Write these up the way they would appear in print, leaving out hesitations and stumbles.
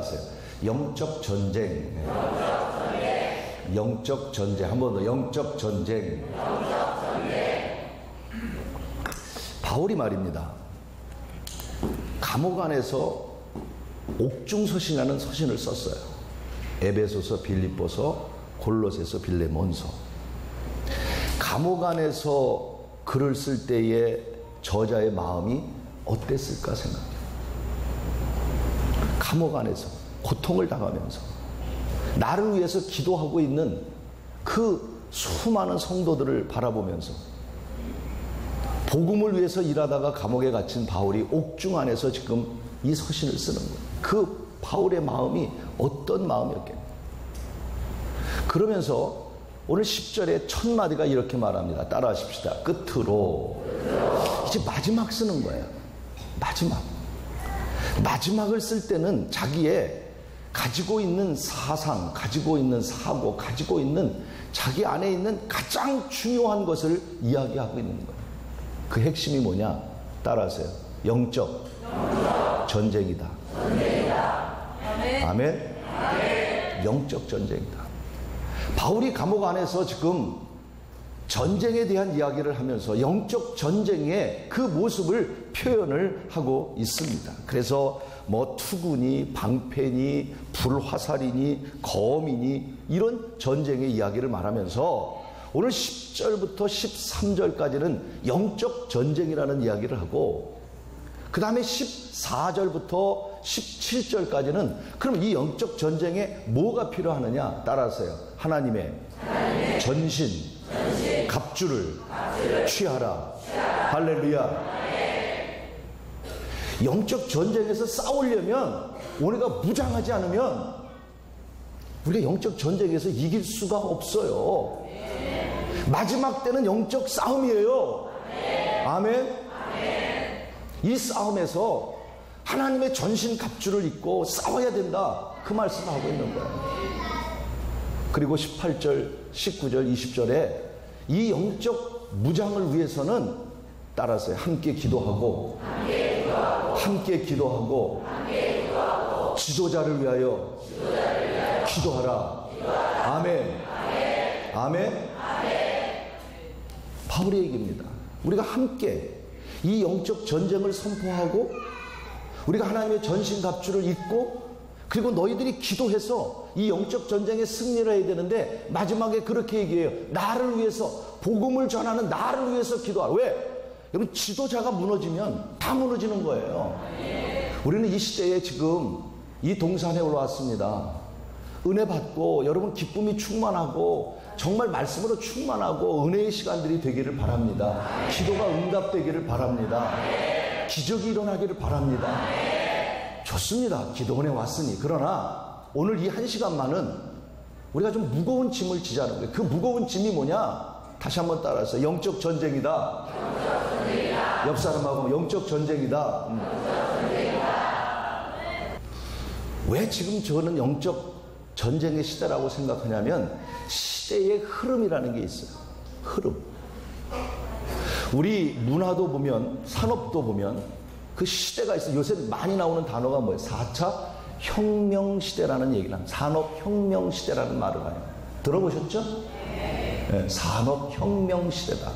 따라하세요. 영적 전쟁. 영적 전쟁. 한 번 더. 영적 전쟁. 바울이 말입니다. 감옥 안에서 옥중서신이라는 서신을 썼어요. 에베소서, 빌립보서, 골로새서, 빌레몬서. 감옥 안에서 글을 쓸 때의 저자의 마음이 어땠을까 생각해요. 감옥 안에서 고통을 당하면서 나를 위해서 기도하고 있는 그 수많은 성도들을 바라보면서 복음을 위해서 일하다가 감옥에 갇힌 바울이 옥중 안에서 지금 이 서신을 쓰는 거예요. 그 바울의 마음이 어떤 마음이었겠냐. 그러면서 오늘 10절에 첫 마디가 이렇게 말합니다. 따라하십시다. 끝으로. 이제 마지막 쓰는 거예요. 마지막을 쓸 때는 자기의 가지고 있는 사상, 가지고 있는 사고, 가지고 있는 자기 안에 있는 가장 중요한 것을 이야기하고 있는 거예요. 그 핵심이 뭐냐? 따라하세요. 영적 전쟁이다. 아멘. 영적 전쟁이다. 바울이 감옥 안에서 지금 전쟁에 대한 이야기를 하면서 영적 전쟁의 그 모습을 표현을 하고 있습니다. 그래서 뭐 투구니 방패니 불화살이니 검이니 이런 전쟁의 이야기를 말하면서 오늘 10절부터 13절까지는 영적 전쟁이라는 이야기를 하고 그 다음에 14절부터 17절까지는 그럼 이 영적 전쟁에 뭐가 필요하느냐? 따라하세요. 하나님의 전신 갑주를 취하라. 할렐루야. 영적 전쟁에서 싸우려면 우리가 무장하지 않으면 우리가 영적 전쟁에서 이길 수가 없어요. 마지막 때는 영적 싸움이에요. 아멘. 이 싸움에서 하나님의 전신 갑주를 입고 싸워야 된다. 그 말씀을 하고 있는 거예요. 그리고 18절, 19절, 20절에 이 영적 무장을 위해서는 따라서 함께 기도하고 지도자를 위하여 기도하라. 아멘. 바울의 얘기입니다. 우리가 함께 이 영적 전쟁을 선포하고 우리가 하나님의 전신갑주를 입고 그리고 너희들이 기도해서 이 영적 전쟁에 승리를 해야 되는데 마지막에 그렇게 얘기해요. 나를 위해서 복음을 전하는 나를 위해서 기도하라. 왜? 여러분 지도자가 무너지면 다 무너지는 거예요. 우리는 이 시대에 지금 이 동산에 올라왔습니다. 은혜 받고 여러분 기쁨이 충만하고 정말 말씀으로 충만하고 은혜의 시간들이 되기를 바랍니다. 기도가 응답되기를 바랍니다. 기적이 일어나기를 바랍니다. 좋습니다. 기도원에 왔으니. 그러나 오늘 이 1시간만은 우리가 좀 무거운 짐을 지자는 거예요. 그 무거운 짐이 뭐냐? 다시 한번 따라서 영적 전쟁이다. 옆 사람하고 영적 전쟁이다. 왜 지금 저는 영적 전쟁의 시대라고 생각하냐면 시대의 흐름이라는 게 있어요. 흐름. 우리 문화도 보면 산업도 보면 그 시대가 있어요. 요새 많이 나오는 단어가 뭐예요? 4차 혁명시대라는 얘기를 합니다. 산업혁명시대라는 말을 해요. 들어보셨죠? 네, 산업혁명시대다.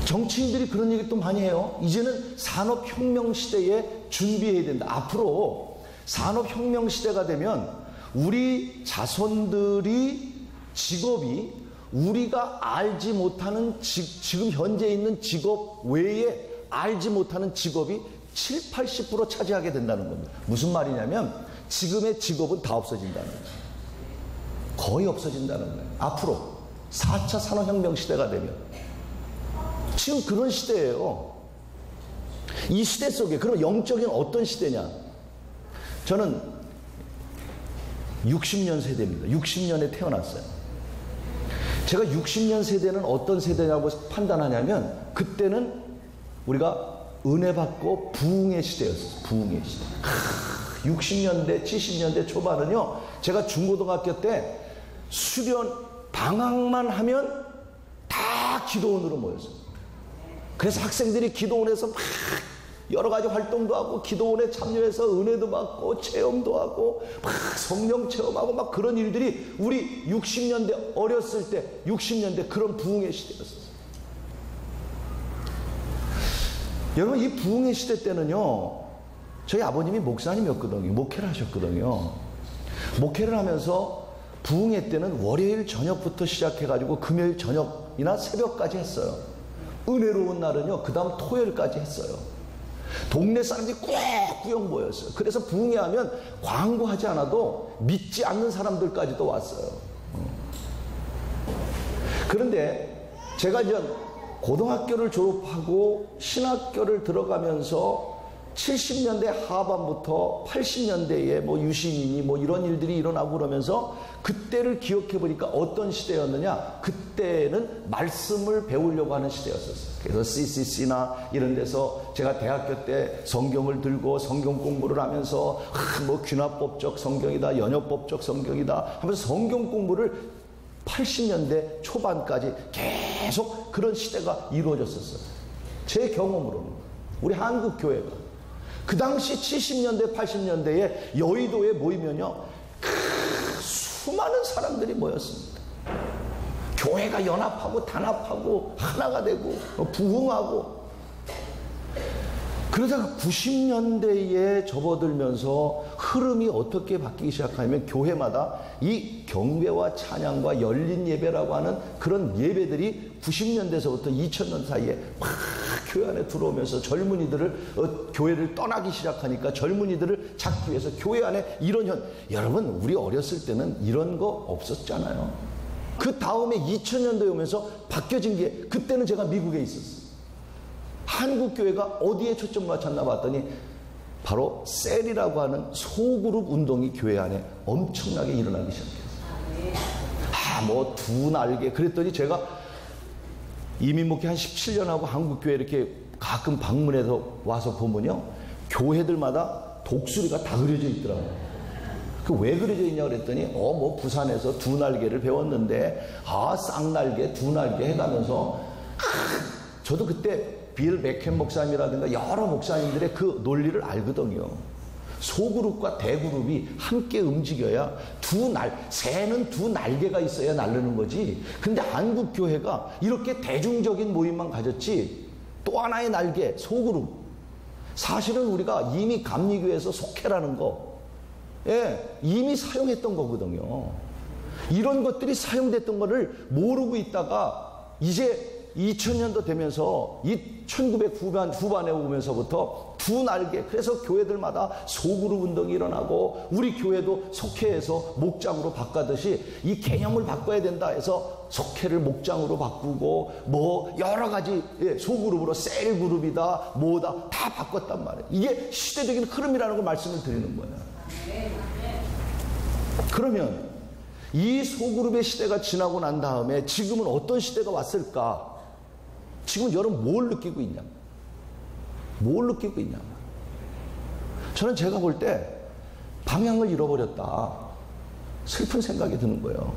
정치인들이 그런 얘기 또 많이 해요. 이제는 산업혁명시대에 준비해야 된다. 앞으로 산업혁명시대가 되면 우리 자손들이 직업이 우리가 알지 못하는 지금 현재 있는 직업 외에 알지 못하는 직업이 7, 80% 차지하게 된다는 겁니다. 무슨 말이냐면 지금의 직업은 다 없어진다는 거예요. 거의 없어진다는 거예요. 앞으로 4차 산업혁명 시대가 되면 지금 그런 시대예요. 이 시대 속에 그럼 영적인 어떤 시대냐? 저는 60년 세대입니다. 60년에 태어났어요. 제가 60년 세대는 어떤 세대냐고 판단하냐면 그때는 우리가 은혜 받고 부흥의 시대였어요. 부흥의 시대. 60년대, 70년대 초반은요. 제가 중고등학교 때 수련 방학만 하면 다 기도원으로 모였어요. 그래서 학생들이 기도원에서 막 여러 가지 활동도 하고 기도원에 참여해서 은혜도 받고 체험도 하고 막 성령 체험하고 막 그런 일들이 우리 60년대 어렸을 때 60년대 그런 부흥의 시대였어요. 여러분 이 부흥의 시대 때는요 저희 아버님이 목사님이었거든요. 목회를 하셨거든요. 목회를 하면서 부흥회 때는 월요일 저녁부터 시작해가지고 금요일 저녁이나 새벽까지 했어요. 은혜로운 날은요 그 다음 토요일까지 했어요. 동네 사람들이 꾸역꾸역 모였어요. 그래서 부흥회 하면 광고하지 않아도 믿지 않는 사람들까지도 왔어요. 그런데 제가 이제 고등학교를 졸업하고 신학교를 들어가면서 70년대 하반부터 80년대에 뭐 유신이니 뭐 이런 일들이 일어나고 그러면서 그때를 기억해 보니까 어떤 시대였느냐? 그때는 말씀을 배우려고 하는 시대였었어요. 그래서 CCC나 이런 데서 제가 대학교 때 성경을 들고 성경 공부를 하면서 뭐 귀납법적 성경이다, 연역법적 성경이다 하면서 성경 공부를 80년대 초반까지 계속 그런 시대가 이루어졌었어요. 제 경험으로는 우리 한국교회가 그 당시 70년대 80년대에 여의도에 모이면요 수많은 사람들이 모였습니다. 교회가 연합하고 단합하고 하나가 되고 부흥하고 그러다가 90년대에 접어들면서 흐름이 어떻게 바뀌기 시작하냐면 교회마다 이 경배와 찬양과 열린 예배라고 하는 그런 예배들이 90년대에서부터 2000년 사이에 막 교회 안에 들어오면서 젊은이들을 교회를 떠나기 시작하니까 젊은이들을 찾기 위해서 교회 안에 이런 여러분 우리 어렸을 때는 이런 거 없었잖아요. 그 다음에 2000년대에 오면서 바뀌어진 게 그때는 제가 미국에 있었어요. 한국교회가 어디에 초점 맞췄나 봤더니 바로 셀이라고 하는 소그룹 운동이 교회 안에 엄청나게 일어나기 시작했어요. 뭐 두 날개 그랬더니 제가 이민 목회 한 17년 하고 한국교회 이렇게 가끔 방문해서 와서 보면요 교회들마다 독수리가 다 그려져 있더라고요. 그 왜 그려져 있냐 그랬더니 뭐 부산에서 두 날개를 배웠는데 쌍날개 두 날개 해가면서 저도 그때 빌 맥켄 목사님이라든가 여러 목사님들의 그 논리를 알거든요. 소그룹과 대그룹이 함께 움직여야 새는 두 날개가 있어야 날르는 거지. 근데 한국교회가 이렇게 대중적인 모임만 가졌지 또 하나의 날개 소그룹 사실은 우리가 이미 감리교회에서 속회라는 거 이미 사용했던 거거든요. 이런 것들이 사용됐던 거를 모르고 있다가 이제 2000년도 되면서 이 1900 후반에 오면서부터 두 날개 그래서 교회들마다 소그룹 운동이 일어나고 우리 교회도 속회에서 목장으로 바꾸듯이 이 개념을 바꿔야 된다 해서 속회를 목장으로 바꾸고 뭐 여러 가지 소그룹으로 셀그룹이다 뭐다 다 바꿨단 말이에요. 이게 시대적인 흐름이라는 걸 말씀을 드리는 거예요. 그러면 이 소그룹의 시대가 지나고 난 다음에 지금은 어떤 시대가 왔을까? 지금 여러분 뭘 느끼고 있냐? 뭘 느끼고 있냐? 저는 제가 볼 때 방향을 잃어버렸다. 슬픈 생각이 드는 거예요.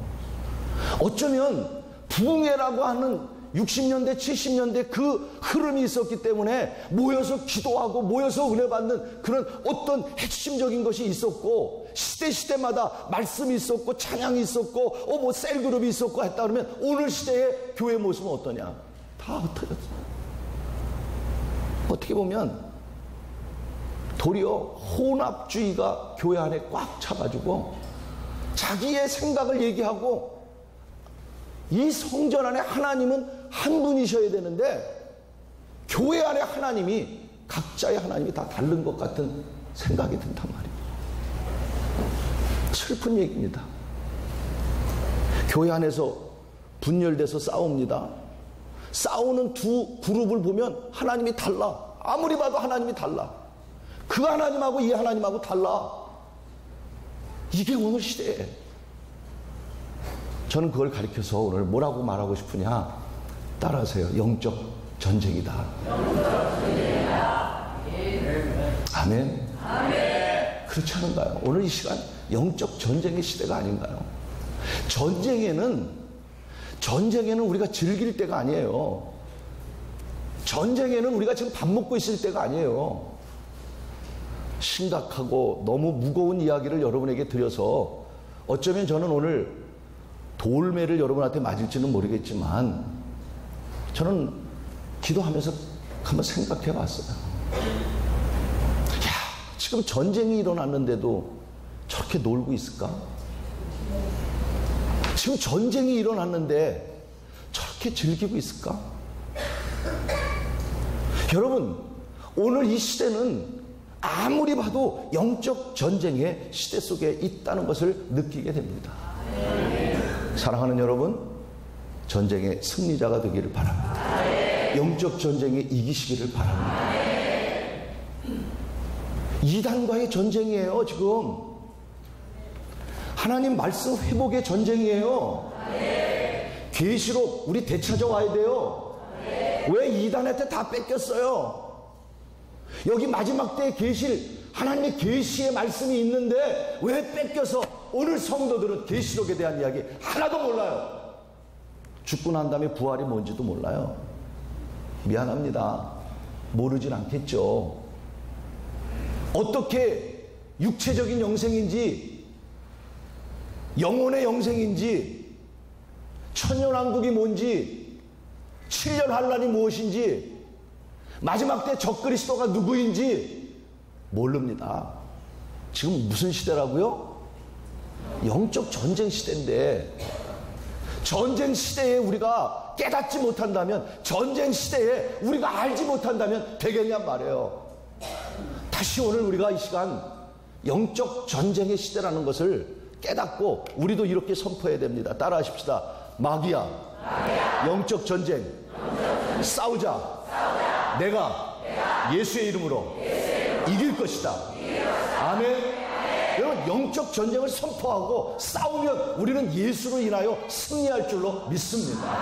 어쩌면 부흥회라고 하는 60년대, 70년대 그 흐름이 있었기 때문에 모여서 기도하고 모여서 은혜 받는 그런 어떤 핵심적인 것이 있었고 시대마다 말씀이 있었고 찬양이 있었고 뭐 셀그룹이 있었고 했다 그러면 오늘 시대의 교회 모습은 어떠냐? 다 흩어졌어요. 어떻게 보면 도리어 혼합주의가 교회 안에 꽉 차가지고 자기의 생각을 얘기하고 이 성전 안에 하나님은 한 분이셔야 되는데 교회 안에 하나님이 각자의 하나님이 다 다른 것 같은 생각이 든단 말이에요. 슬픈 얘기입니다. 교회 안에서 분열돼서 싸웁니다. 싸우는 두 그룹을 보면 하나님이 달라. 아무리 봐도 하나님이 달라. 그 하나님하고 이 하나님하고 달라. 이게 오늘 시대에 저는 그걸 가리켜서 오늘 뭐라고 말하고 싶으냐? 따라하세요. 영적 전쟁이다. 아멘. 아멘. 그렇지 않은가요? 오늘 이 시간 영적 전쟁의 시대가 아닌가요? 전쟁에는 우리가 즐길 때가 아니에요. 전쟁에는 우리가 지금 밥 먹고 있을 때가 아니에요. 심각하고 너무 무거운 이야기를 여러분에게 드려서 어쩌면 저는 오늘 돌매를 여러분한테 맞을지는 모르겠지만 저는 기도하면서 한번 생각해 봤어요. 야, 지금 전쟁이 일어났는데도 저렇게 놀고 있을까? 지금 전쟁이 일어났는데 저렇게 즐기고 있을까? 여러분, 오늘 이 시대는 아무리 봐도 영적 전쟁의 시대 속에 있다는 것을 느끼게 됩니다. 사랑하는 여러분, 전쟁의 승리자가 되기를 바랍니다. 영적 전쟁에 이기시기를 바랍니다. 이단과의 전쟁이에요. 지금 하나님 말씀 회복의 전쟁이에요. 계시록 우리 되찾아와야 돼요. 왜 이단한테 다 뺏겼어요? 여기 마지막 때에 계실 하나님의 계시의 말씀이 있는데 왜 뺏겨서 오늘 성도들은 계시록에 대한 이야기 하나도 몰라요. 죽고 난 다음에 부활이 뭔지도 몰라요. 미안합니다. 모르진 않겠죠. 어떻게 육체적인 영생인지 영혼의 영생인지 천년왕국이 뭔지 7년 환란이 무엇인지 마지막 때 적그리스도가 누구인지 모릅니다. 지금 무슨 시대라고요? 영적 전쟁 시대인데 전쟁 시대에 우리가 깨닫지 못한다면 전쟁 시대에 우리가 알지 못한다면 되겠냐 말이에요. 다시 오늘 우리가 이 시간 영적 전쟁의 시대라는 것을 깨닫고 우리도 이렇게 선포해야 됩니다. 따라하십시다. 마귀야. 영적 전쟁. 싸우자. 내가 예수의 이름으로 이길 것이다. 아멘. 여러분, 영적 전쟁을 선포하고 싸우면 우리는 예수로 인하여 승리할 줄로 믿습니다.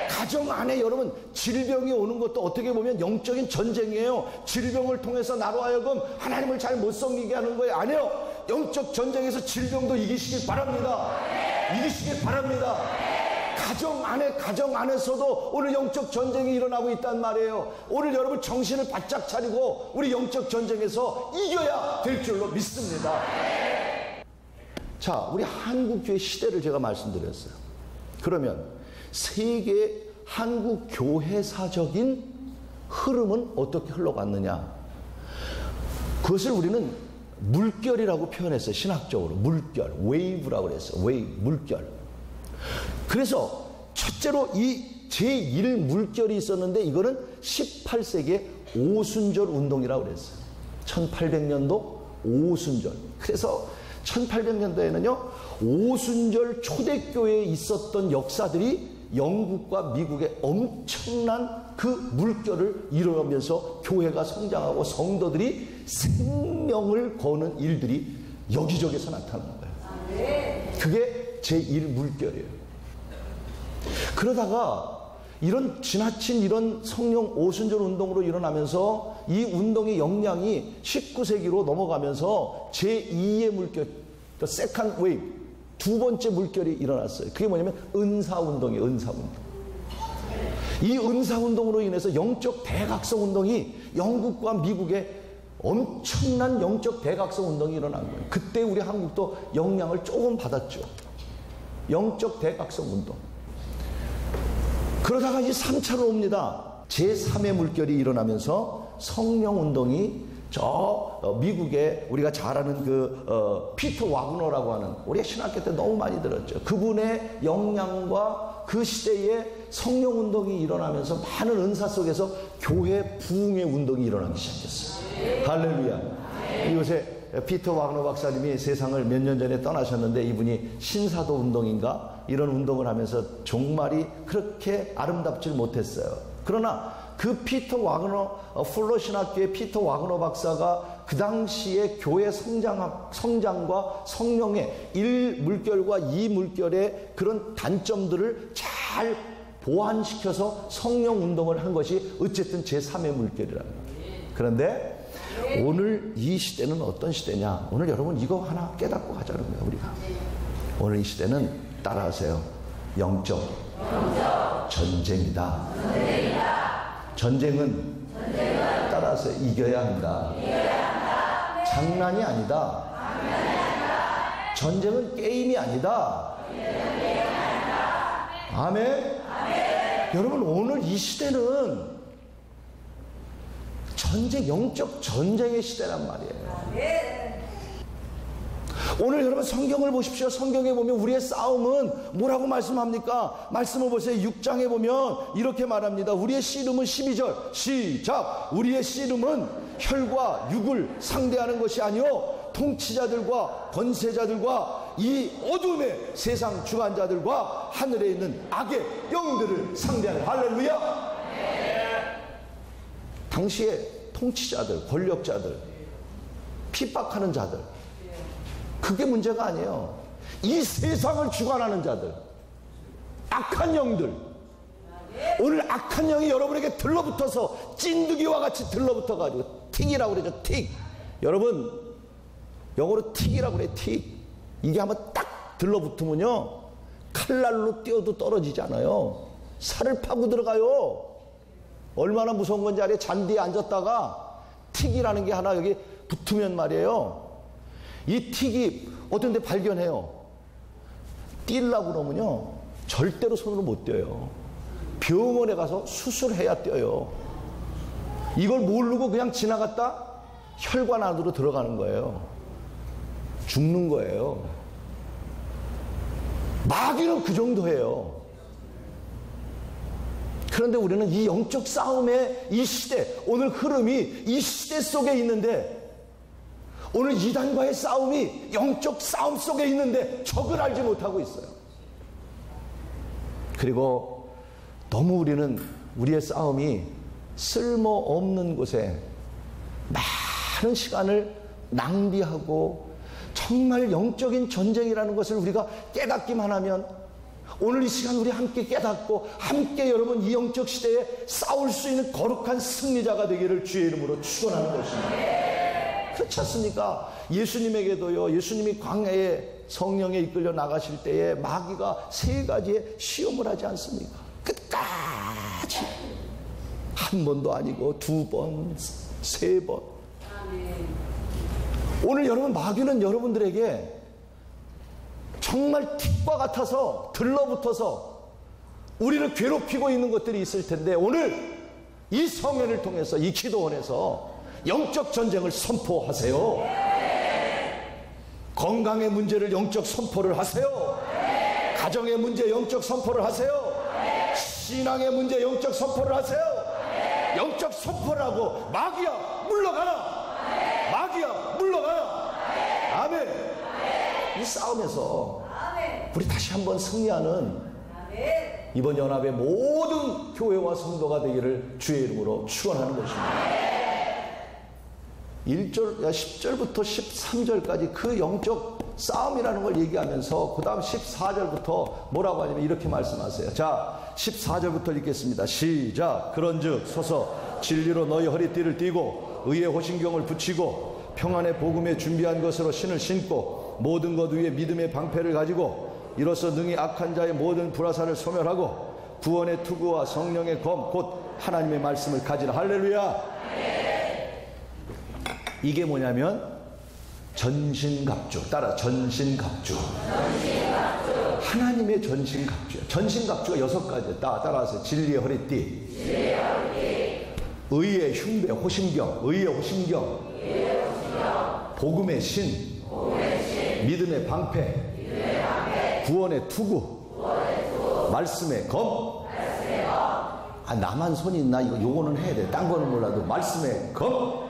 가정 안에 여러분 질병이 오는 것도 어떻게 보면 영적인 전쟁이에요. 질병을 통해서 나로 하여금 하나님을 잘 못 섬기게 하는 거예요. 아니에요. 영적 전쟁에서 질병도 이기시길 바랍니다. 이기시길 바랍니다. 가정 안에서도 오늘 영적 전쟁이 일어나고 있단 말이에요. 오늘 여러분 정신을 바짝 차리고 우리 영적 전쟁에서 이겨야 될 줄로 믿습니다. 자, 우리 한국교회 시대를 제가 말씀드렸어요. 그러면 세계 한국 교회사적인 흐름은 어떻게 흘러갔느냐? 그것을 우리는 물결이라고 표현했어요. 신학적으로 물결, 웨이브라고 그랬어요. 웨이브, 물결. 그래서 첫째로 이 제1 물결이 있었는데 이거는 18세기의 오순절 운동이라고 그랬어요. 1800년도 오순절. 그래서 1800년도에는요 오순절 초대교회에 있었던 역사들이 영국과 미국의 엄청난 그 물결을 이루면서 교회가 성장하고 성도들이 생명을 거는 일들이 여기저기서 나타나는 거예요. 그게 제1 물결이에요. 그러다가 이런 지나친 이런 성령 오순절 운동으로 일어나면서 이 운동의 역량이 19세기로 넘어가면서 제2의 물결, 그 세컨드 웨이브, 두 번째 물결이 일어났어요. 그게 뭐냐면 은사운동이에요. 은사운동. 이 은사운동으로 인해서 영적 대각성 운동이 영국과 미국의 엄청난 영적 대각성 운동이 일어난 거예요. 그때 우리 한국도 영향을 조금 받았죠. 영적 대각성 운동. 그러다가 이제 3차로 옵니다. 제3의 물결이 일어나면서 성령 운동이 저 미국의 우리가 잘 아는 그 피터 와그너라고 하는 우리가 신학교 때 너무 많이 들었죠. 그분의 역량과 그 시대에 성령 운동이 일어나면서 많은 은사 속에서 교회 부흥의 운동이 일어나기 시작했어요. 할렐루야. 이곳에 피터 와그너 박사님이 세상을 몇 년 전에 떠나셨는데 이분이 신사도 운동인가 이런 운동을 하면서 정말이 그렇게 아름답지 못했어요. 그러나 그 피터 와그너 풀러 신학교의 피터 와그너 박사가 그 당시에 교회 성장과 성령의 1물결과 2물결의 그런 단점들을 잘 보완시켜서 성령 운동을 한 것이 어쨌든 제3의 물결이라는 거예요. 그런데 오늘 이 시대는 어떤 시대냐? 오늘 여러분 이거 하나 깨닫고 가자는 거예요. 우리가 오늘 이 시대는 따라하세요. 영적 전쟁이다. 전쟁은 따라서 이겨야 한다. 장난이 아니다. 전쟁은 게임이 아니다. 아멘. 여러분, 오늘 이 시대는 영적 전쟁의 시대란 말이에요. 오늘 여러분 성경을 보십시오. 성경에 보면 우리의 싸움은 뭐라고 말씀합니까? 말씀을 보세요. 6장에 보면 이렇게 말합니다. 우리의 씨름은 12절 시작. 우리의 씨름은 혈과 육을 상대하는 것이 아니요 통치자들과 권세자들과 이 어둠의 세상 주관자들과 하늘에 있는 악의 영들을 상대하는. 할렐루야. 당시에 통치자들, 권력자들, 핍박하는 자들, 그게 문제가 아니에요. 이 세상을 주관하는 자들, 악한 영들. 오늘 악한 영이 여러분에게 들러붙어서 찐득이와 같이 들러붙어가지고 틱이라고 그러죠. 틱. 여러분, 영어로 틱이라고 그래요. 틱. 이게 한번 딱 들러붙으면요, 칼날로 띄어도 떨어지지 않아요. 살을 파고 들어가요. 얼마나 무서운 건지 알아요? 잔디에 앉았다가 틱이라는 게 하나 여기 붙으면 말이에요, 이 틱이 어떤 데 발견해요. 뛸라고 그러면요 절대로 손으로 못 떼요. 병원에 가서 수술해야 떼요. 이걸 모르고 그냥 지나갔다 혈관 안으로 들어가는 거예요. 죽는 거예요. 마귀는 그 정도예요. 그런데 우리는 이 영적 싸움의 이 시대, 오늘 흐름이 이 시대 속에 있는데, 오늘 이단과의 싸움이 영적 싸움 속에 있는데 적을 알지 못하고 있어요. 그리고 너무 우리는 우리의 싸움이 쓸모없는 곳에 많은 시간을 낭비하고, 정말 영적인 전쟁이라는 것을 우리가 깨닫기만 하면, 오늘 이 시간 우리 함께 깨닫고 함께 여러분 이 영적 시대에 싸울 수 있는 거룩한 승리자가 되기를 주의 이름으로 축원하는 것입니다. 그렇지 않습니까? 예수님에게도요, 예수님이 광야에 성령에 이끌려 나가실 때에 마귀가 3가지의 시험을 하지 않습니까? 끝까지. 한 번도 아니고 2번, 3번. 오늘 여러분, 마귀는 여러분들에게 정말 틱과 같아서 들러붙어서 우리를 괴롭히고 있는 것들이 있을 텐데, 오늘 이 성연을 통해서, 이 기도원에서 영적 전쟁을 선포하세요. 건강의 문제를 영적 선포를 하세요. 가정의 문제 영적 선포를 하세요. 신앙의 문제 영적 선포를 하세요. 영적 선포를 하고, 마귀야 물러가라, 마귀야 물러가라. 아멘. 이 싸움에서 우리 다시 한번 승리하는 이번 연합의 모든 교회와 성도가 되기를 주의 이름으로 축원하는 것입니다. 10절부터 13절까지 그 영적 싸움이라는 걸 얘기하면서 그 다음 14절부터 뭐라고 하냐면 이렇게 말씀하세요. 자, 14절부터 읽겠습니다. 시작. 그런즉 서서 진리로 너희 허리띠를 띠고 의의 호신경을 붙이고 평안의 복음에 준비한 것으로 신을 신고 모든 것 위에 믿음의 방패를 가지고 이로써 능히 악한 자의 모든 불화살을 소멸하고 구원의 투구와 성령의 검 곧 하나님의 말씀을 가지라. 할렐루야. 이게 뭐냐면 전신갑주. 따라 전신갑주. 하나님의 전신갑주예요. 전신갑주가 6가지. 따라서 진리의 허리띠, 의의 흉배 호신경, 의의 호신경, 복음의 신, 믿음의 방패, 구원의 투구, 말씀의 검. 아, 나만 손이 있나? 요거는 해야 돼. 딴 거는 몰라도 말씀의 검.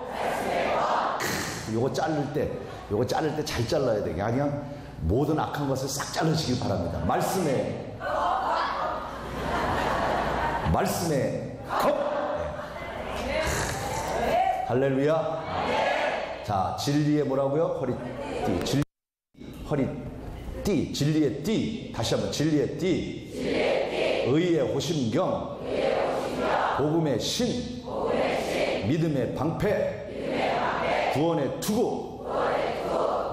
요거 자를 때 잘 잘라야 돼. 그냥 모든 악한 것을 싹 자르시길 바랍니다. 말씀의 검. 할렐루야. 자, 진리의 뭐라고요? 허리띠. 허리띠. 진리의 띠. 다시 한번 진리의 띠. 의의 호심경. 복음의 신. 믿음의 방패. 구원의 투구.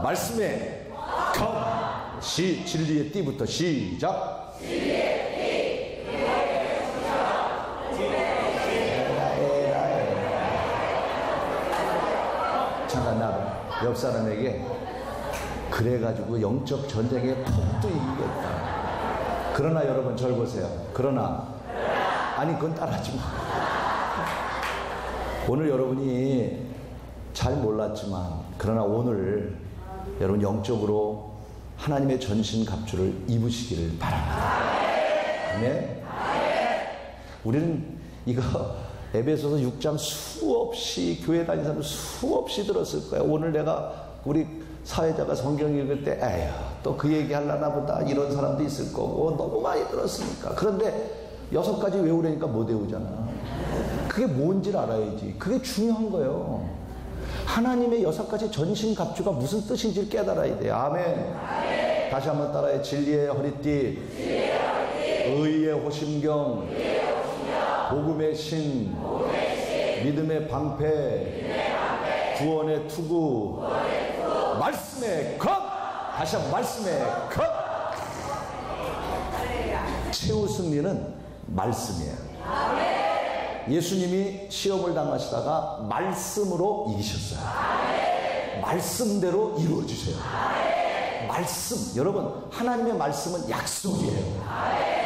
말씀의 검. 진리의 띠부터 시작. 옆 사람에게 그래가지고 영적 전쟁에 폭도 이기겠다. 그러나 여러분 절 보세요. 아니 그건 따라하지 마. 오늘 여러분이 잘 몰랐지만 그러나 오늘 여러분 영적으로 하나님의 전신갑주를 입으시기를 바랍니다. 아멘. 우리는 이거 에베소서 6장 수없이 교회 다니는 사람 수없이 들었을 거예요. 오늘 내가 우리 사회자가 성경 읽을 때 에휴 또 그 얘기 하려나 보다 이런 사람도 있을 거고 너무 많이 들었으니까. 그런데 6가지 외우려니까 못 외우잖아. 그게 뭔지를 알아야지. 그게 중요한 거예요. 하나님의 6가지 전신갑주가 무슨 뜻인지를 깨달아야 돼요. 아멘. 다시 한번 따라해. 진리의 허리띠, 의의 호심경, 복음의 신, 믿음의 방패, 구원의 투구, 말씀의 컵. 다시 한번 말씀의 컵. 최후 승리는 말씀이에요. 예수님이 시험을 당하시다가 말씀으로 이기셨어요. 말씀대로 이루어주세요. 말씀, 여러분 하나님의 말씀은 약속이에요.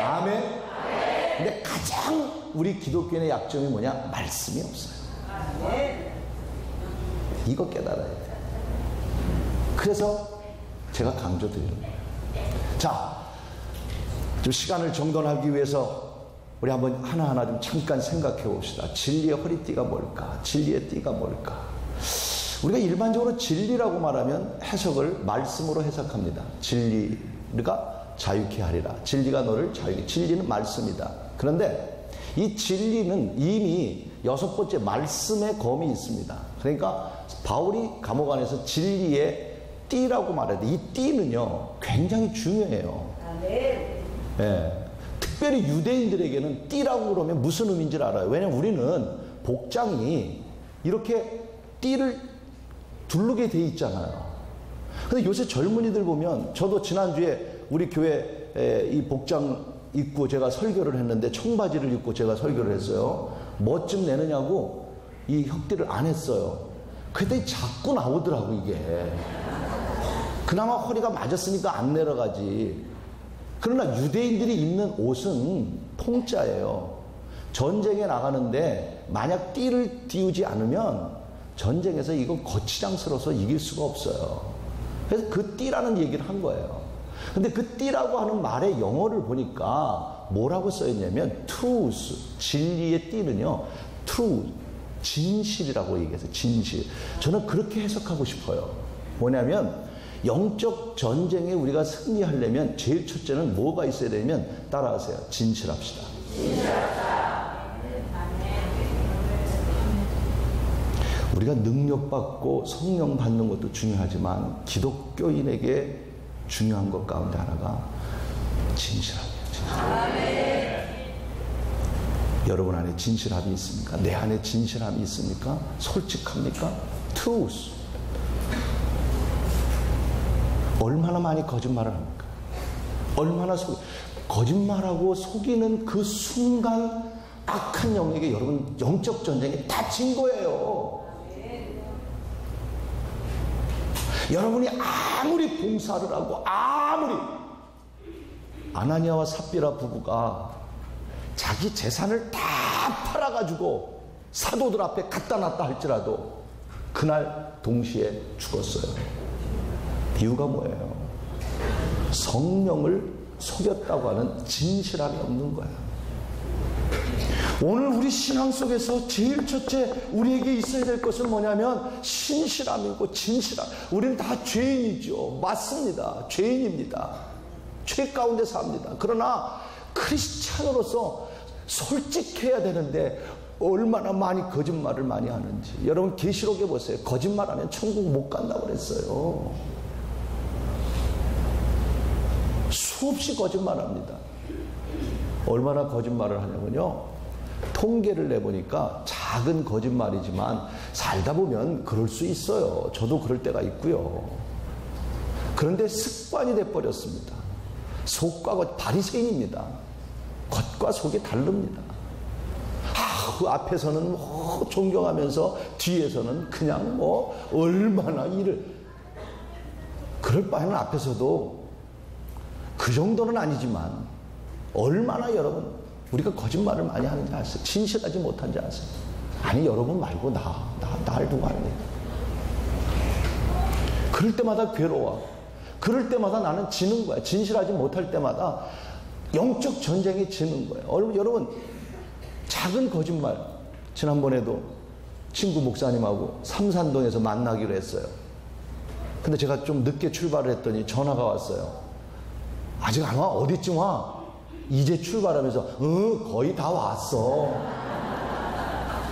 아멘. 근데 가장 우리 기독교인의 약점이 뭐냐? 말씀이 없어요. 이거 깨달아야 돼요. 그래서 제가 강조드리는 거예요. 자, 좀 시간을 정돈하기 위해서 우리 한번 하나하나 좀 잠깐 생각해 봅시다. 진리의 허리띠가 뭘까? 진리의 띠가 뭘까? 우리가 일반적으로 진리라고 말하면 해석을 말씀으로 해석합니다. 진리가 자유케 하리라. 진리가 너를 자유케. 진리는 말씀이다. 그런데 이 진리는 이미 6번째 말씀의 검이 있습니다. 그러니까 바울이 감옥 안에서 진리의 띠라고 말해도 이 띠는요 굉장히 중요해요. 예. 특별히 유대인들에게는 띠라고 그러면 무슨 의미인지를 알아요. 왜냐면 우리는 복장이 이렇게 띠를 두르게 돼 있잖아요. 근데 요새 젊은이들 보면, 저도 지난주에 우리 교회 이 복장 입고 제가 설교를 했는데 청바지를 입고 제가 설교를 했어요. 뭐 좀 내느냐고 이 혁띠를 안 했어요. 그때 자꾸 나오더라고 이게. 그나마 허리가 맞았으니까 안 내려가지. 그러나 유대인들이 입는 옷은 통짜예요. 전쟁에 나가는데 만약 띠를 띄우지 않으면 전쟁에서 이건 거치장스러워서 이길 수가 없어요. 그래서 그 띠라는 얘기를 한 거예요. 근데 그 띠라고 하는 말의 영어를 보니까 뭐라고 써있냐면 truth, 진리의 띠는요 truth, 진실이라고 얘기해서 진실. 저는 그렇게 해석하고 싶어요. 뭐냐면 영적 전쟁에 우리가 승리하려면 제일 첫째는 뭐가 있어야 되냐면, 따라하세요. 진실합시다. 우리가 능력받고 성령 받는 것도 중요하지만 기독교인에게 중요한 것 가운데 하나가 진실함이에요. 여러분 안에 진실함이 있습니까? 내 안에 진실함이 있습니까? 솔직합니까? truth. 얼마나 많이 거짓말을 합니까? 얼마나 거짓말하고 속이는 그 순간 악한 영에게 여러분 영적 전쟁에 다친 거예요. 여러분이 아무리 봉사를 하고 아무리 아나니아와 삽비라 부부가 자기 재산을 다 팔아가지고 사도들 앞에 갖다 놨다 할지라도 그날 동시에 죽었어요. 이유가 뭐예요? 성령을 속였다고 하는 진실함이 없는 거예요. 오늘 우리 신앙 속에서 제일 첫째 우리에게 있어야 될 것은 뭐냐면 신실함이고 진실함. 우리는 다 죄인이죠. 맞습니다. 죄인입니다. 죄 가운데 삽니다. 그러나 크리스찬으로서 솔직해야 되는데 얼마나 많이 거짓말을 많이 하는지. 여러분 계시록에 보세요. 거짓말하면 천국 못 간다고 그랬어요. 수없이 거짓말합니다. 얼마나 거짓말을 하냐면요, 통계를 내보니까 작은 거짓말이지만 살다 보면 그럴 수 있어요. 저도 그럴 때가 있고요. 그런데 습관이 돼버렸습니다. 속과 겉, 바리새인입니다. 겉과 속이 다릅니다. 아우, 앞에서는 뭐 존경하면서 뒤에서는 그냥 뭐 얼마나 일을, 그럴 바에는 앞에서도 그 정도는 아니지만 얼마나 여러분 우리가 거짓말을 많이 하는지 아세요? 진실하지 못한지 아세요? 아니, 여러분 말고 날 두고 하는 거예요. 그럴 때마다 괴로워. 그럴 때마다 나는 지는 거야. 진실하지 못할 때마다 영적 전쟁에 지는 거예요. 여러분, 작은 거짓말. 지난번에도 친구 목사님하고 삼산동에서 만나기로 했어요. 근데 제가 좀 늦게 출발을 했더니 전화가 왔어요. 아직 안 와? 어디쯤 와? 이제 출발하면서 거의 다 왔어.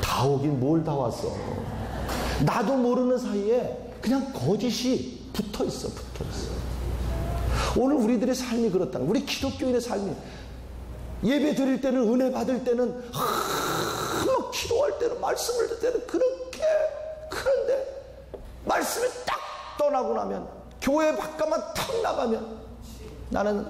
다 오긴 뭘 다 왔어. 나도 모르는 사이에 그냥 거짓이 붙어 있어. 오늘 우리들의 삶이 그렇다는, 우리 기독교인의 삶이, 예배 드릴 때는, 은혜 받을 때는, 막 기도할 때는, 말씀을 듣을 때는 그렇게 그런데 말씀이 딱 떠나고 나면, 교회 밖까만 탁 나가면, 나는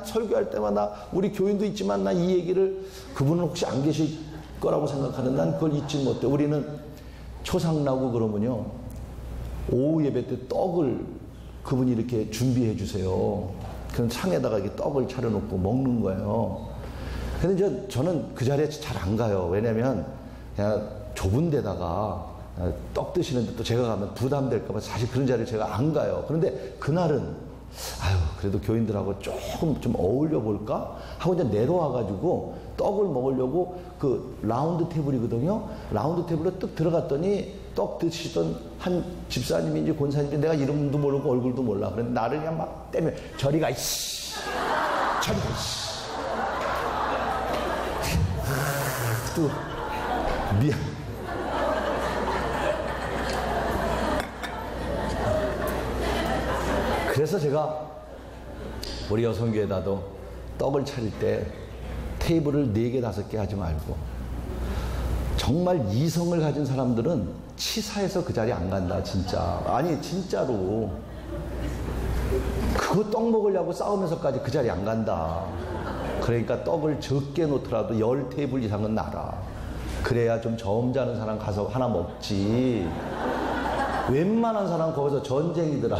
설교할 때마다 우리 교인도 있지만 나 이 얘기를, 그분은 혹시 안 계실 거라고 생각하는, 난 그걸 잊지 못해. 우리는 초상나고 그러면요, 오후 예배 때 떡을 그분이 이렇게 준비해 주세요. 그럼 창에다가 이렇게 떡을 차려놓고 먹는 거예요. 근데 저는 그 자리에 잘 안 가요. 왜냐면 그냥 좁은 데다가 떡 드시는데 또 제가 가면 부담될까봐 사실 그런 자리에 제가 안 가요. 그런데 그날은 그래도 교인들하고 조금 좀 어울려 볼까 하고 이제 내려와가지고 떡을 먹으려고 그 라운드 테이블이거든요. 라운드 테이블로 뚝 들어갔더니 떡 드시던 한 집사님인지 권사님인지 내가 이름도 모르고 얼굴도 몰라. 그런데 나를 그냥 막 때문에 저리 가 이씨, 저리 가 이씨. 또 미안. 그래서 제가 우리 여성교회에다도 떡을 차릴 때 테이블을 4개 5개 하지 말고, 정말 이성을 가진 사람들은 치사해서 그 자리에 안 간다. 진짜. 아니 진짜로 그거 떡 먹으려고 싸우면서까지 그 자리에 안 간다. 그러니까 떡을 적게 놓더라도 10테이블 이상은 놔라. 그래야 좀 점잖은 사람 가서 하나 먹지. 웬만한 사람 거기서 전쟁이더라.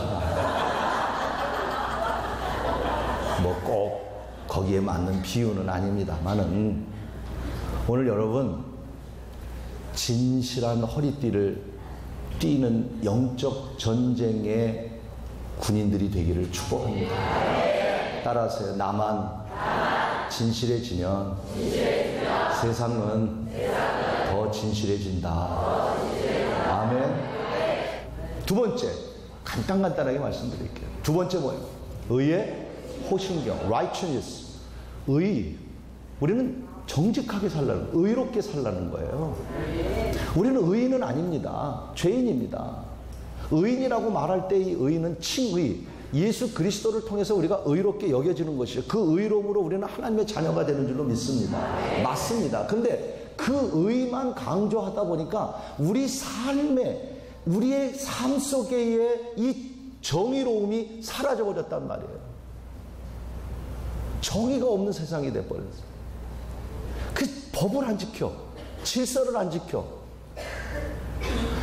뭐 꼭 거기에 맞는 비유는 아닙니다만은, 오늘 여러분 진실한 허리띠를 뛰는 영적 전쟁의 군인들이 되기를 축복합니다. 따라하세요. 나만 진실해지면 세상은 더 진실해진다. 아멘. 두 번째, 간단하게 말씀드릴게요. 두 번째 뭐예요? 의의 호신경, righteousness. 의. 우리는 정직하게 살라는, 의롭게 살라는 거예요. 우리는 의인은 아닙니다. 죄인입니다. 의인이라고 말할 때 이 의인은 칭의, 예수 그리스도를 통해서 우리가 의롭게 여겨지는 것이죠. 그 의로움으로 우리는 하나님의 자녀가 되는 줄로 믿습니다. 맞습니다. 근데 그 의만 강조하다 보니까 우리의 삶 속에의 이 정의로움이 사라져버렸단 말이에요. 정의가 없는 세상이 돼버렸어요. 그 법을 안 지켜, 질서를 안 지켜.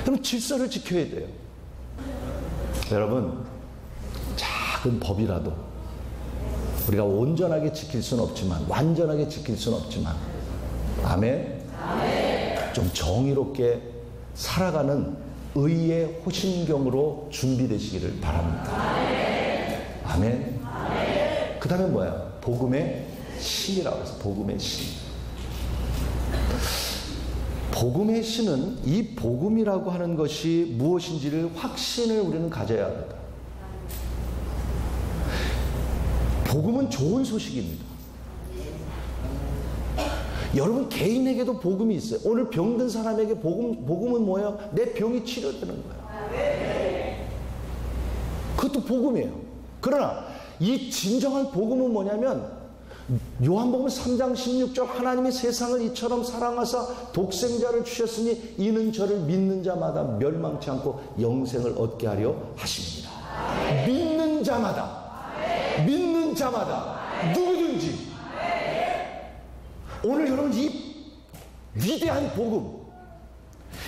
그럼 질서를 지켜야 돼요. 여러분, 작은 법이라도 우리가 온전하게 지킬 수는 없지만, 완전하게 지킬 수는 없지만, 아멘? 좀 정의롭게 살아가는 의의 호신경으로 준비되시기를 바랍니다. 아멘? 그 다음에 뭐야? 복음의 신이라고 해서 복음의 신. 복음의 신은 이 복음이라고 하는 것이 무엇인지를 확신을 우리는 가져야 합니다. 복음은 좋은 소식입니다. 여러분 개인에게도 복음이 있어요. 오늘 병든 사람에게 복음은 뭐예요? 내 병이 치료되는 거예요. 그것도 복음이에요. 그러나 이 진정한 복음은 뭐냐면, 요한복음 3장 16절, 하나님이 세상을 이처럼 사랑하사 독생자를 주셨으니 이는 저를 믿는 자마다 멸망치 않고 영생을 얻게 하려 하십니다. 믿는 자마다 누구든지. 오늘 여러분 이 위대한 복음,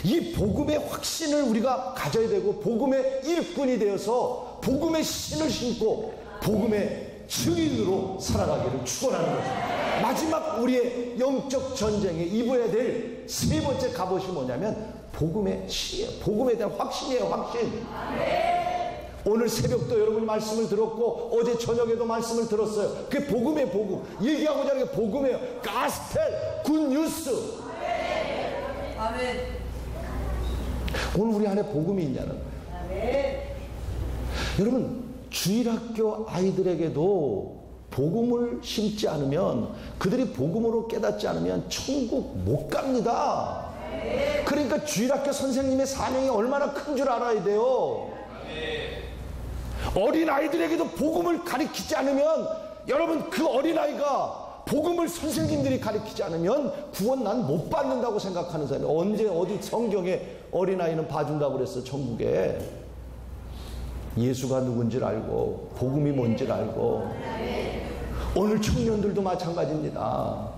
이 복음의 확신을 우리가 가져야 되고 복음의 일꾼이 되어서 복음의 신을 신고 복음의 증인으로 살아가기를 축원하는 것입니다. 마지막 우리의 영적 전쟁에 입어야 될 세 번째 갑옷이 뭐냐면 복음의 신이에요. 복음에 대한 확신이에요. 확신. 오늘 새벽도 여러분 말씀을 들었고 어제 저녁에도 말씀을 들었어요. 그게 복음의 복음. 얘기하고자 하는 게 복음이에요. 가스펠, 굿뉴스. 아멘. 오늘 우리 안에 복음이 있냐는 거예요. 아멘. 여러분, 주일학교 아이들에게도 복음을 심지 않으면, 그들이 복음으로 깨닫지 않으면 천국 못 갑니다. 그러니까 주일학교 선생님의 사명이 얼마나 큰 줄 알아야 돼요. 어린아이들에게도 복음을 가르치지 않으면, 여러분, 그 어린아이가 복음을 선생님들이 가르치지 않으면 구원 난 못 받는다고 생각하는 사람이 언제 어디 성경에 어린아이는 봐준다고 그랬어. 천국에 예수가 누군지를 알고 복음이 뭔지를 알고. 오늘 청년들도 마찬가지입니다.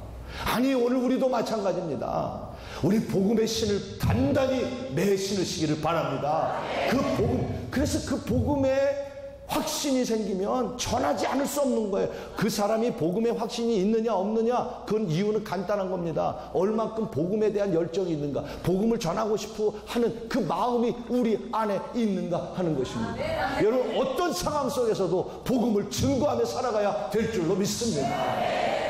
아니, 오늘 우리도 마찬가지입니다. 우리 복음의 신을 단단히 매신으시기를 바랍니다. 그 복음, 그래서 그 복음의 확신이 생기면 전하지 않을 수 없는 거예요. 그 사람이 복음의 확신이 있느냐 없느냐, 그건 이유는 간단한 겁니다. 얼만큼 복음에 대한 열정이 있는가, 복음을 전하고 싶어 하는 그 마음이 우리 안에 있는가 하는 것입니다. 여러분, 어떤 상황 속에서도 복음을 증거하며 살아가야 될 줄로 믿습니다.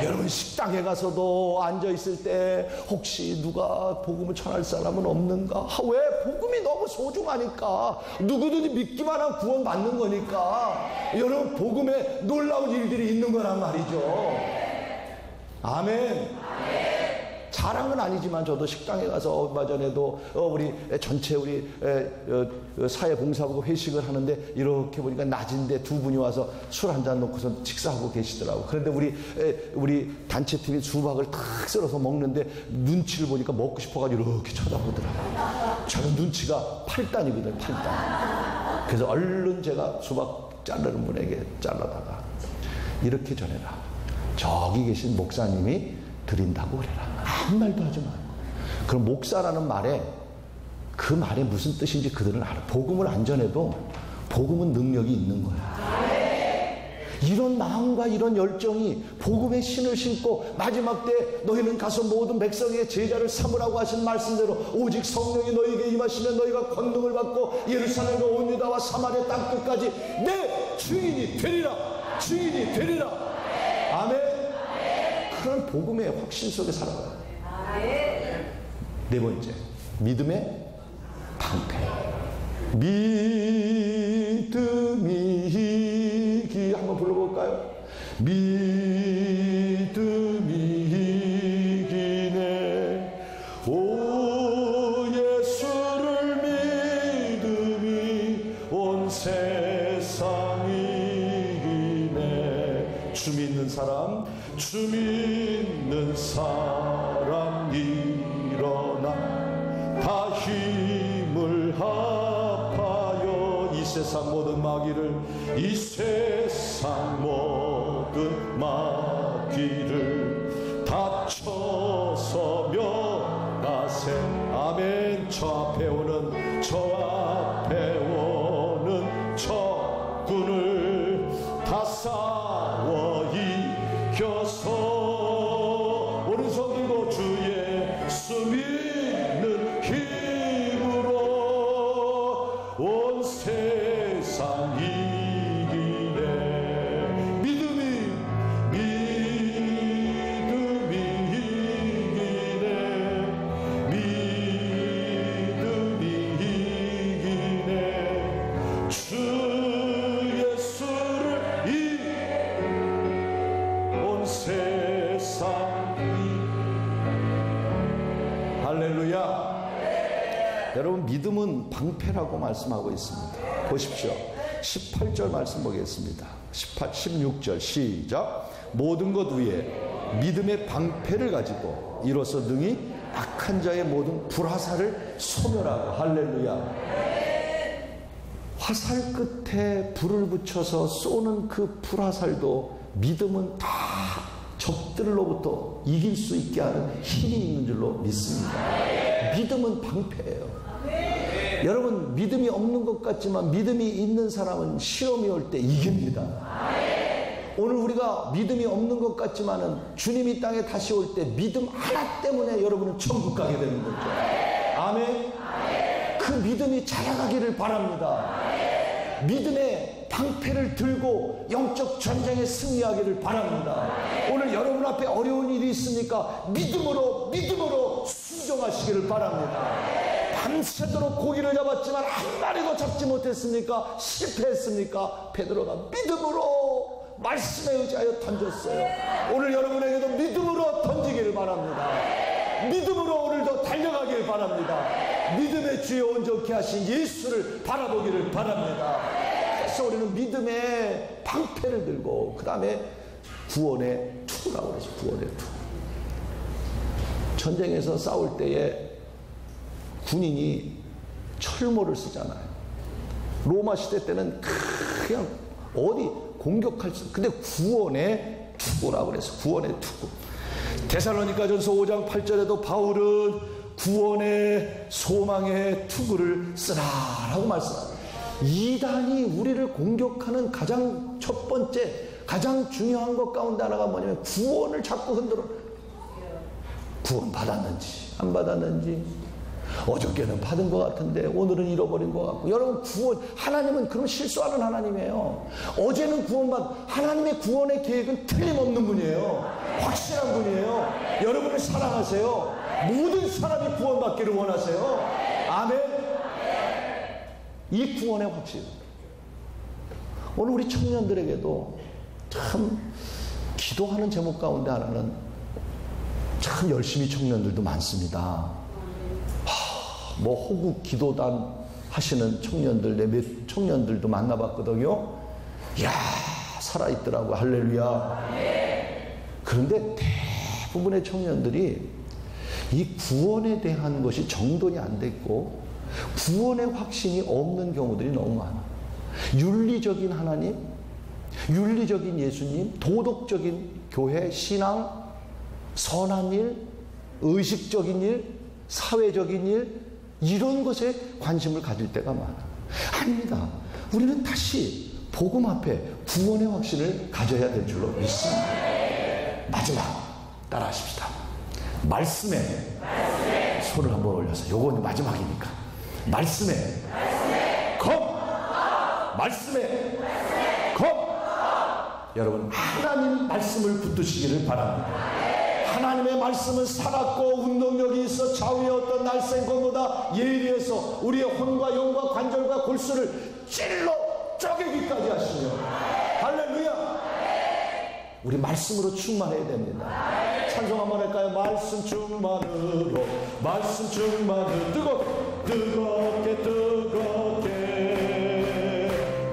여러분, 식당에 가서도 앉아있을 때 혹시 누가 복음을 전할 사람은 없는가? 왜? 복음이 너무 소중하니까. 누구든지 믿기만 하면 구원 받는 거니까. 여러분, 복음에 놀라운 일들이 있는 거란 말이죠. 아멘. 자랑은 아니지만 저도 식당에 가서 얼마 전에도 우리 전체 우리 사회봉사하고 회식을 하는데 이렇게 보니까 낮인데 두 분이 와서 술 한잔 놓고서 식사하고 계시더라고. 그런데 우리 단체팀이 수박을 탁 썰어서 먹는데 눈치를 보니까 먹고 싶어가지고 이렇게 쳐다보더라고요. 저는 눈치가 8단이거든요. 8단. 그래서 얼른 제가 수박 자르는 분에게 잘라다가 이렇게 전해라. 저기 계신 목사님이 드린다고 그래라. 아무 말도 하지 마. 그럼 목사라는 말에, 그 말에 무슨 뜻인지 그들은 알아. 복음을 안 전해도 복음은 능력이 있는 거야. 이런 마음과 이런 열정이 복음의 신을 신고 마지막 때 너희는 가서 모든 백성의 제자를 삼으라고 하신 말씀대로 오직 성령이 너희에게 임하시면 너희가 권능을 받고 예루살렘과 온 유다와 사마리아 땅끝까지 내 증인이 되리라. 증인이 되리라. 아멘. 그런 복음의 확신 속에 살아가요. 네 번째, 믿음의 방패. 믿음이 이기, 한번 불러볼까요? 믿음이 이기네. 오 예수를 믿음이 온 세상이 이기네. 주 믿는 사람, 주 믿는 사람 일어나 다 힘을 합하여 이 세상 모든 마귀를, 이 세상 모든 마귀를 다쳐서 멸하세. 아멘. 저 앞에 오는, 저 앞에 오는 적군을 다 싸워 이겨서 오른손 들고 주 예수 믿는 힘으로 온 세상 이기네. 믿음이 이기네. 믿음이 이기네. 주 예수를 온 세상이. 할렐루야. 여러분, 믿음은 방패라고 말씀하고 있습니다. 보십시오. 18절 말씀 보겠습니다. 16절 시작. 모든 것 위에 믿음의 방패를 가지고 이로써 능히 악한 자의 모든 불화살을 소멸하고. 할렐루야. 화살 끝에 불을 붙여서 쏘는 그 불화살도 믿음은 다 적들 적들로부터 이길 수 있게 하는 힘이 있는 줄로 믿습니다. 믿음은 방패예요. 여러분, 믿음이 없는 것 같지만 믿음이 있는 사람은 시험이 올 때 이깁니다. 오늘 우리가 믿음이 없는 것 같지만은 주님이 땅에 다시 올 때 믿음 하나 때문에 여러분은 천국 가게 되는 거죠. 아멘. 그 믿음이 자라가기를 바랍니다. 믿음의 방패를 들고 영적 전쟁에 승리하기를 바랍니다. 오늘 여러분 앞에 어려운 일이 있으니까 믿음으로 순종하시기를 바랍니다. 밤새도록 고기를 잡았지만 한 마리도 잡지 못했습니까? 실패했습니까? 베드로가 믿음으로 말씀에 의지하여 던졌어요. 오늘 여러분에게도 믿음으로 던지기를 바랍니다. 믿음으로 오늘도 달려가길 바랍니다. 믿음의 주에 온전케 하신 예수를 바라보기를 바랍니다. 그래서 우리는 믿음의 방패를 들고 그 다음에 구원의 투구라고 그러죠. 구원의 투구. 전쟁에서 싸울 때에 군인이 철모를 쓰잖아요. 로마 시대 때는 그냥 어디 공격할 수, 근데 구원의 투구라고 그래서 구원의 투구. 데살로니가전서 5장 8절에도 바울은 구원의 소망의 투구를 쓰라라고 말씀합니다. 이단이 우리를 공격하는 가장 첫 번째, 가장 중요한 것 가운데 하나가 뭐냐면 구원을 자꾸 흔들어. 구원 받았는지 안 받았는지, 어저께는 받은 것 같은데 오늘은 잃어버린 것 같고. 여러분, 구원, 하나님은 그런 실수하는 하나님이에요. 어제는 하나님의 구원의 계획은 틀림없는 분이에요. 확실한 분이에요. 여러분을 사랑하세요. 모든 사람이 구원받기를 원하세요. 아멘. 이 구원의 확신. 오늘 우리 청년들에게도 참 기도하는 제목 가운데 하나는 참 열심히 청년들도 많습니다. 뭐 호국 기도단 하시는 청년들, 내 몇 청년들도 만나봤거든요. 이야, 살아있더라고. 할렐루야. 그런데 대부분의 청년들이 이 구원에 대한 것이 정돈이 안 됐고 구원의 확신이 없는 경우들이 너무 많아. 윤리적인 하나님, 윤리적인 예수님, 도덕적인 교회, 신앙, 선한 일, 의식적인 일, 사회적인 일, 이런 것에 관심을 가질 때가 많아. 아닙니다. 우리는 다시 복음 앞에 구원의 확신을 가져야 될 줄로 믿습니다. 마지막 따라 하십시다. 말씀에 손을 한번 올려서, 요건 마지막이니까. 말씀에 검! 말씀에 검! 여러분, 하나님 말씀을 붙드시기를 바랍니다. 하나님의 말씀은 살았고 운동력이 있어 좌우의 어떤 날쌘 것보다 예리해서 우리의 혼과 영과 관절과 골수를 찔러 쪼개기까지 하시며. 할렐루야. 우리 말씀으로 충만해야 됩니다. 찬송 한번 할까요? 말씀 충만으로, 말씀 충만으로, 뜨겁게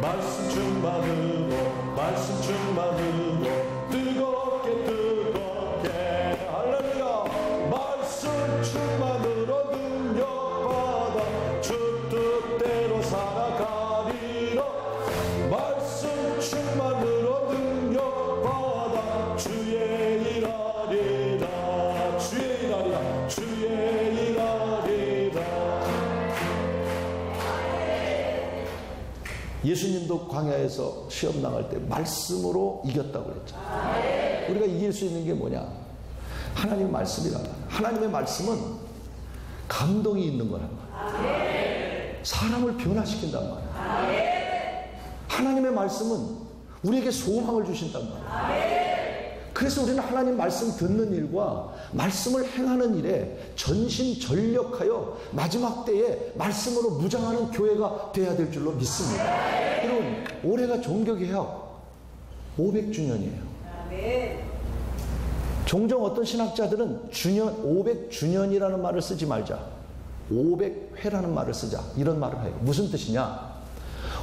말씀 충만으로, 말씀 충만으로, 충만으로 능력받아 주 뜻대로 살아가리라. 말씀 충만으로 능력받아 주의 일하리라. 주의 일하리라. 주의 일하리라. 예수님도 광야에서 시험 나갈 때 말씀으로 이겼다고 그랬잖아요. 우리가 이길 수 있는 게 뭐냐? 하나님의 말씀이란 말이야. 하나님의 말씀은 감동이 있는 거란 말이야. 사람을 변화시킨단 말이야. 하나님의 말씀은 우리에게 소망을 주신단 말이야. 그래서 우리는 하나님 말씀 듣는 일과 말씀을 행하는 일에 전심전력하여 마지막 때에 말씀으로 무장하는 교회가 돼야 될 줄로 믿습니다. 여러분, 올해가 종교개혁 500주년이에요. 종종 어떤 신학자들은 500주년이라는 말을 쓰지 말자, 500회라는 말을 쓰자, 이런 말을 해요. 무슨 뜻이냐?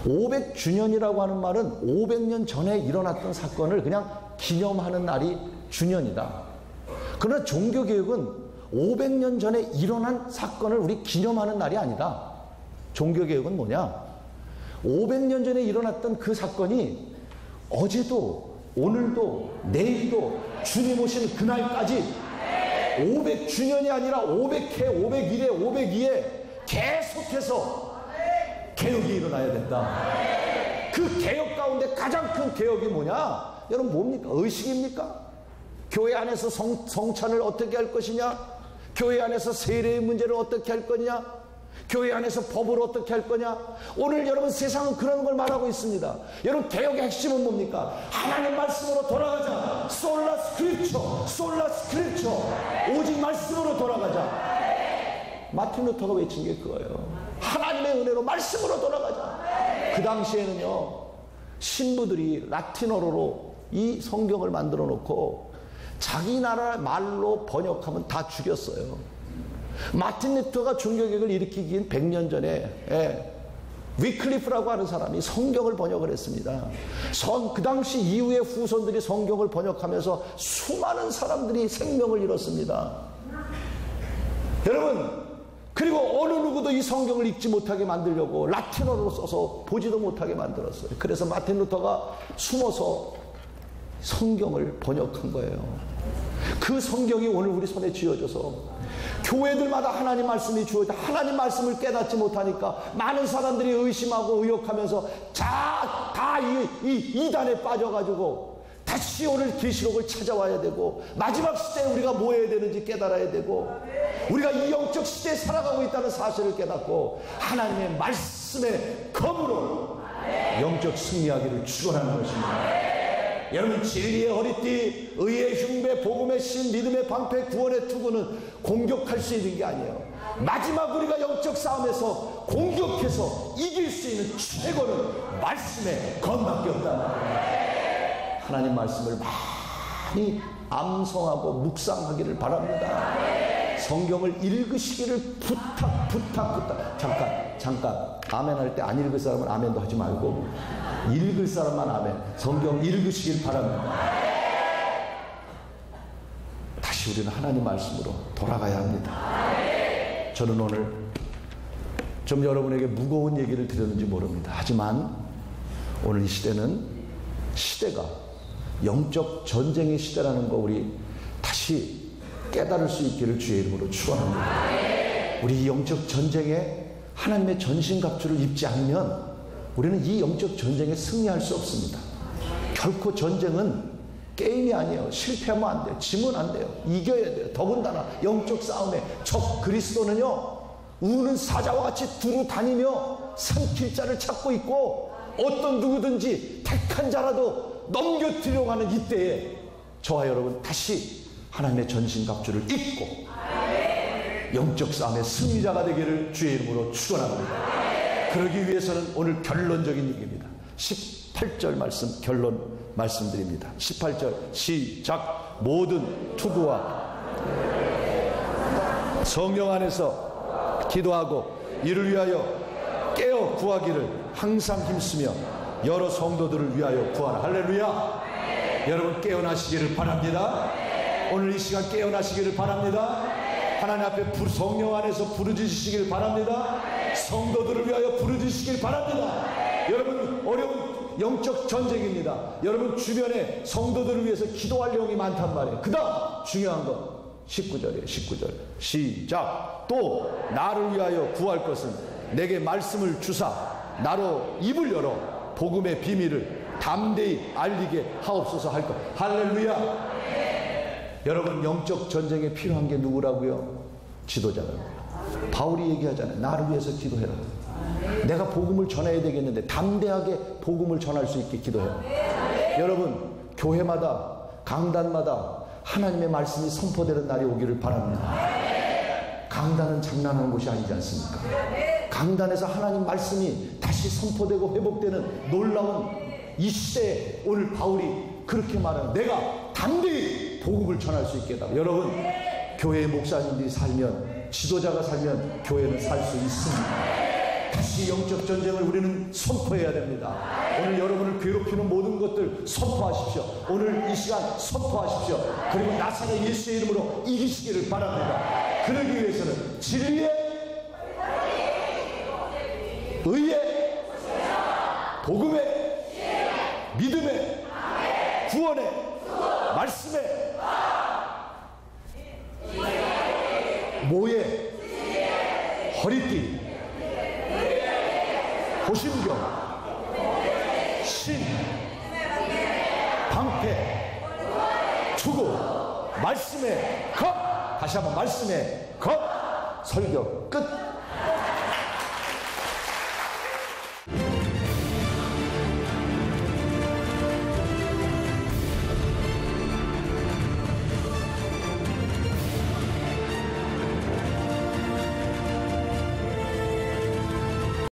500주년이라고 하는 말은 500년 전에 일어났던 사건을 그냥 기념하는 날이 주년이다. 그러나 종교개혁은 500년 전에 일어난 사건을 우리 기념하는 날이 아니다. 종교개혁은 뭐냐? 500년 전에 일어났던 그 사건이 어제도 오늘도 내일도 주님 오시는 그날까지 500주년이 아니라 500회, 501회, 502회 계속해서 개혁이 일어나야 된다. 그 개혁 가운데 가장 큰 개혁이 뭐냐? 여러분 뭡니까? 의식입니까? 교회 안에서 성찬을 어떻게 할 것이냐? 교회 안에서 세례의 문제를 어떻게 할 거냐? 교회 안에서 법을 어떻게 할 거냐? 오늘 여러분 세상은 그런 걸 말하고 있습니다. 여러분 개혁의 핵심은 뭡니까? 하나님 말씀으로 돌아가자. 솔라 스크립처, 솔라 스크립처. 오직 말씀으로 돌아가자. 마틴 루터가 외친 게 그거예요. 하나님의 은혜로 말씀으로 돌아가자. 그 당시에는요, 신부들이 라틴어로 이 성경을 만들어 놓고 자기 나라 말로 번역하면 다 죽였어요. 마틴 루터가 종교개혁을 일으키긴 100년 전에 위클리프라고 하는 사람이 성경을 번역을 했습니다. 그 당시 이후의 후손들이 성경을 번역하면서 수많은 사람들이 생명을 잃었습니다. 여러분, 그리고 어느 누구도 이 성경을 읽지 못하게 만들려고 라틴어로 써서 보지도 못하게 만들었어요. 그래서 마틴 루터가 숨어서 성경을 번역한 거예요. 그 성경이 오늘 우리 손에 쥐어져서 교회들마다 하나님 말씀이 주어져 하나님 말씀을 깨닫지 못하니까 많은 사람들이 의심하고 의혹하면서 다 이 이단에 빠져가지고 다시 오늘 계시록을 찾아와야 되고 마지막 시대에 우리가 뭐 해야 되는지 깨달아야 되고 우리가 이 영적 시대에 살아가고 있다는 사실을 깨닫고 하나님의 말씀의 검으로 영적 승리하기를 축원하는 것입니다. 여러분, 진리의 허리띠, 의의 흉배, 복음의 신, 믿음의 방패, 구원의 투구는 공격할 수 있는 게 아니에요. 마지막 우리가 영적 싸움에서 공격해서 이길 수 있는 최고는 말씀의 검밖에 없단 말이에요. 하나님 말씀을 많이 암송하고 묵상하기를 바랍니다. 성경을 읽으시기를 부탁. 잠깐 아멘 할 때 안 읽을 사람은 아멘도 하지 말고 읽을 사람만 아멘. 성경 읽으시길 바랍니다. 다시 우리는 하나님 말씀으로 돌아가야 합니다. 저는 오늘 좀 여러분에게 무거운 얘기를 드렸는지 모릅니다. 하지만 오늘 이 시대가 영적 전쟁의 시대라는 거 우리 다시 깨달을 수 있기를 주의 이름으로 축원합니다. 우리 이 영적 전쟁에 하나님의 전신갑주를 입지 않으면 우리는 이 영적 전쟁에 승리할 수 없습니다. 결코 전쟁은 게임이 아니에요. 실패하면 안 돼요. 지면 안 돼요. 이겨야 돼요. 더군다나 영적 싸움에 적 그리스도는요, 우는 사자와 같이 두루 다니며 삼킬 자를 찾고 있고 어떤 누구든지 택한 자라도 넘겨뜨리려고 하는 이때에 저와 여러분 다시 하나님의 전신갑주를 입고 영적 싸움의 승리자가 되기를 주의 이름으로 축원합니다. 그러기 위해서는 오늘 결론적인 얘기입니다. 18절 말씀 결론 말씀드립니다. 18절 시작. 모든 투구와 성령 안에서 기도하고 이를 위하여 깨어 구하기를 항상 힘쓰며 여러 성도들을 위하여 구하라. 할렐루야. 여러분 깨어나시기를 바랍니다. 오늘 이 시간 깨어나시기를 바랍니다. 하나님 앞에 성령 안에서 부르짖으시길 바랍니다. 성도들을 위하여 부르짖으시길 바랍니다. 여러분 어려운 영적 전쟁입니다. 여러분 주변에 성도들을 위해서 기도할 내용이 많단 말이에요. 그 다음 중요한 건 19절이에요. 19절 시작. 또 나를 위하여 구할 것은 내게 말씀을 주사 나로 입을 열어 복음의 비밀을 담대히 알리게 하옵소서 할 것. 할렐루야. 여러분 영적 전쟁에 필요한 게 누구라고요? 지도자라고요. 바울이 얘기하잖아요. 나를 위해서 기도해라. 내가 복음을 전해야 되겠는데 담대하게 복음을 전할 수 있게 기도해라. 여러분 교회마다 강단마다 하나님의 말씀이 선포되는 날이 오기를 바랍니다. 강단은 장난하는 곳이 아니지 않습니까? 강단에서 하나님 말씀이 다시 선포되고 회복되는 놀라운 이 시대에 오늘 바울이 그렇게 말하는 내가 담대히 복음을 전할 수 있게 해달라. 여러분 교회의 목사님들이 살면 지도자가 살면 교회는 살 수 있습니다. 다시 영적 전쟁을 우리는 선포해야 됩니다. 오늘 여러분을 괴롭히는 모든 것들 선포하십시오. 오늘 이 시간 선포하십시오. 그리고 나사렛 예수의 이름으로 이기시기를 바랍니다. 그러기 위해서는 진리의 의의 복음의 믿음의 구원의 말씀에 모에 허리띠 호심경 신 방패 투구 말씀에 겁 다시 한번 말씀에 겁 설교 끝.